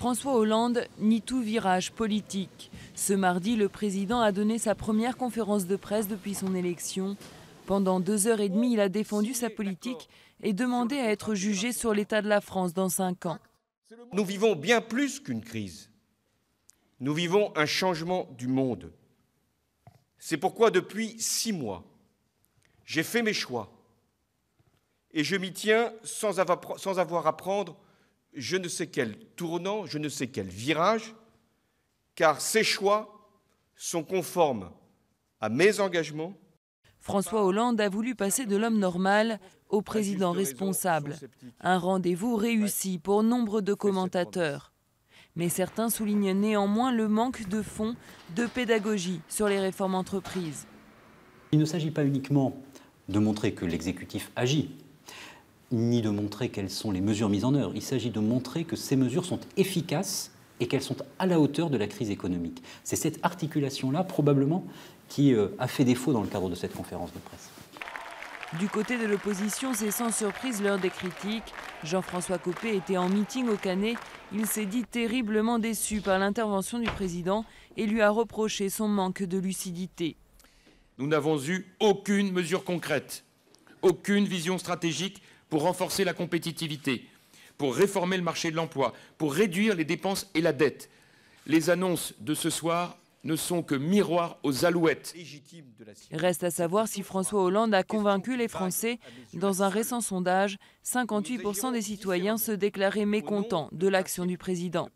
François Hollande nie tout virage politique. Ce mardi, le président a donné sa première conférence de presse depuis son élection. Pendant 2h30, il a défendu sa politique et demandé à être jugé sur l'état de la France dans 5 ans. Nous vivons bien plus qu'une crise. Nous vivons un changement du monde. C'est pourquoi depuis 6 mois, j'ai fait mes choix. Et je m'y tiens sans avoir à prendre je ne sais quel tournant, je ne sais quel virage, car ces choix sont conformes à mes engagements. François Hollande a voulu passer de l'homme normal au président responsable. Un rendez-vous réussi pour nombre de commentateurs. Mais certains soulignent néanmoins le manque de fond, de pédagogie sur les réformes entreprises. Il ne s'agit pas uniquement de montrer que l'exécutif agit, ni de montrer quelles sont les mesures mises en œuvre. Il s'agit de montrer que ces mesures sont efficaces et qu'elles sont à la hauteur de la crise économique. C'est cette articulation-là, probablement, qui a fait défaut dans le cadre de cette conférence de presse. Du côté de l'opposition, c'est sans surprise l'heure des critiques. Jean-François Copé était en meeting au Canet. Il s'est dit terriblement déçu par l'intervention du président et lui a reproché son manque de lucidité. Nous n'avons eu aucune mesure concrète, aucune vision stratégique pour renforcer la compétitivité, pour réformer le marché de l'emploi, pour réduire les dépenses et la dette. Les annonces de ce soir ne sont que miroirs aux alouettes. Reste à savoir si François Hollande a convaincu les Français. Dans un récent sondage, 58% des citoyens se déclaraient mécontents de l'action du président.